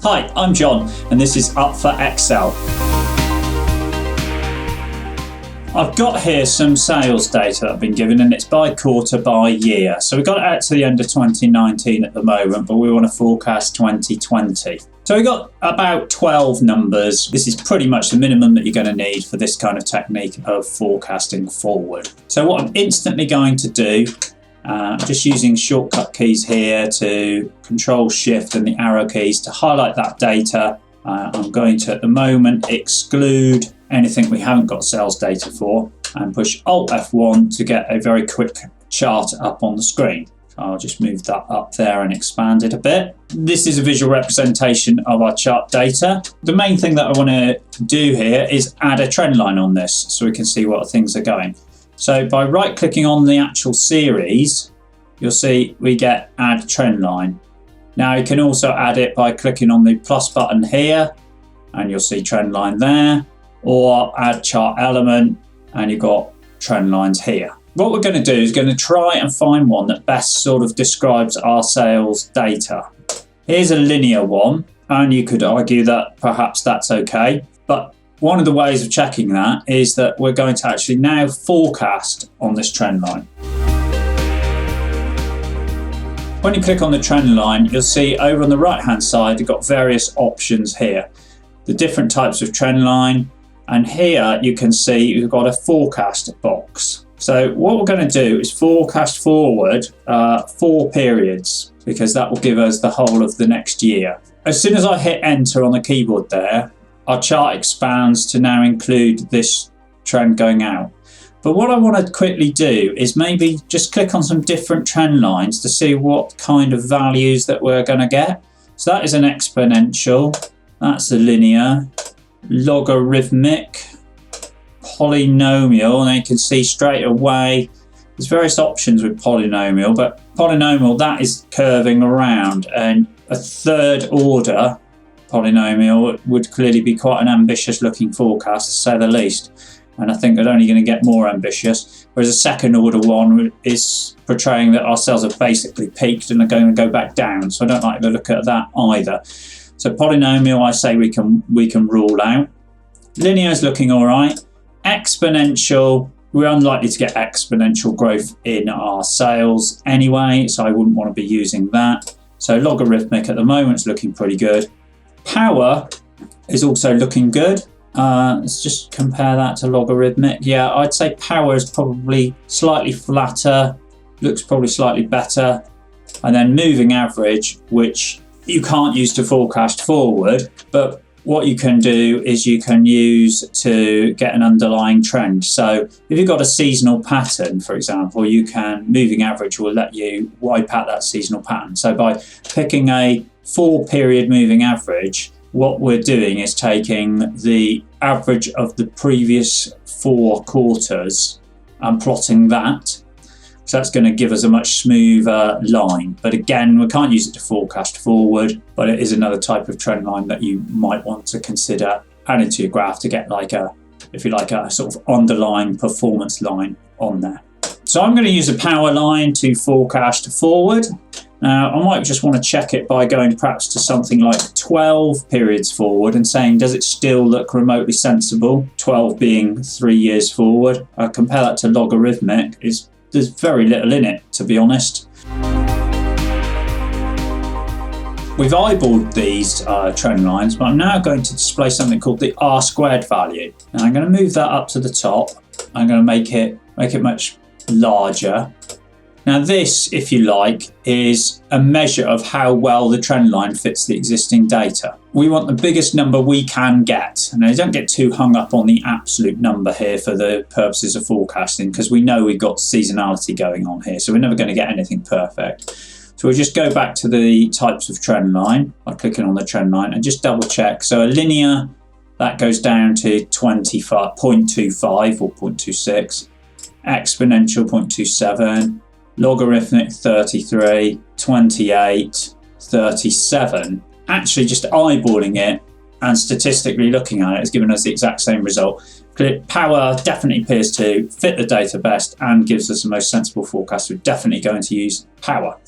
Hi, I'm John, and this is Up for Excel. I've got here some sales data that I've been given, and it's by quarter, by year. So we've got it out to the end of 2019 at the moment, but we want to forecast 2020. So we've got about 12 numbers. This is pretty much the minimum that you're going to need for this kind of technique of forecasting forward. So what I'm instantly going to do, just using shortcut keys here to Control Shift and the arrow keys to highlight that data. I'm going to, at the moment, exclude anything we haven't got sales data for and push Alt F1 to get a very quick chart up on the screen. So I'll just move that up there and expand it a bit. This is a visual representation of our chart data. The main thing that I want to do here is add a trend line on this so we can see what things are going. So by right clicking on the actual series, you'll see we get Add Trendline. Now you can also add it by clicking on the plus button here and you'll see Trendline there, or add chart element and you've got trend lines here. What we're going to do is going to try and find one that best sort of describes our sales data. Here's a linear one, and you could argue that perhaps that's okay, but one of the ways of checking that is that we're going to actually now forecast on this trend line. When you click on the trend line, you'll see over on the right hand side you've got various options here, the different types of trend line, and here you can see you've got a forecast box. So what we're going to do is forecast forward 4 periods, because that will give us the whole of the next year. As soon as I hit enter on the keyboard there, our chart expands to now include this trend going out. But what I want to quickly do is maybe just click on some different trend lines to see what kind of values that we're going to get. So that is an exponential, that's a linear, logarithmic, polynomial, and you can see straight away there's various options with polynomial, but polynomial, that is curving around, and a third order polynomial would clearly be quite an ambitious looking forecast, to say the least, and I think they're only going to get more ambitious, whereas a second order one is portraying that our sales have basically peaked and are going to go back down, so I don't like the look at that either. So polynomial, I say we can rule out. Linear is looking all right. Exponential, we're unlikely to get exponential growth in our sales anyway, so I wouldn't want to be using that. So logarithmic at the moment is looking pretty good. Power is also looking good. Let's just compare that to logarithmic. Yeah, I'd say power is probably slightly flatter, looks probably slightly better. And then moving average, which you can't use to forecast forward, but what you can do is you can use to get an underlying trend. So if you've got a seasonal pattern, for example, moving average will let you wipe out that seasonal pattern. So by picking a 4 period moving average, what we're doing is taking the average of the previous 4 quarters and plotting that. So that's going to give us a much smoother line. But again, we can't use it to forecast forward, but it is another type of trend line that you might want to consider adding to your graph to get like a, if you like, a sort of underlying performance line on there. So I'm going to use a power line to forecast forward. Now, I might just want to check it by going perhaps to something like 12 periods forward and saying, does it still look remotely sensible? 12 being 3 years forward. Compare that to logarithmic. There's very little in it, to be honest. We've eyeballed these trend lines, but I'm now going to display something called the R² value. Now I'm going to move that up to the top. I'm going to make it much larger. Now this, if you like, is a measure of how well the trend line fits the existing data. We want the biggest number we can get. Now don't get too hung up on the absolute number here for the purposes of forecasting, because we know we've got seasonality going on here, so we're never going to get anything perfect. So we'll just go back to the types of trend line by clicking on the trend line and just double check. So a linear, that goes down to 0.25 or 0.26, exponential 0.27, logarithmic 33, 28, 37. Actually just eyeballing it and statistically looking at it has given us the exact same result. Power definitely appears to fit the data best and gives us the most sensible forecast. We're definitely going to use power.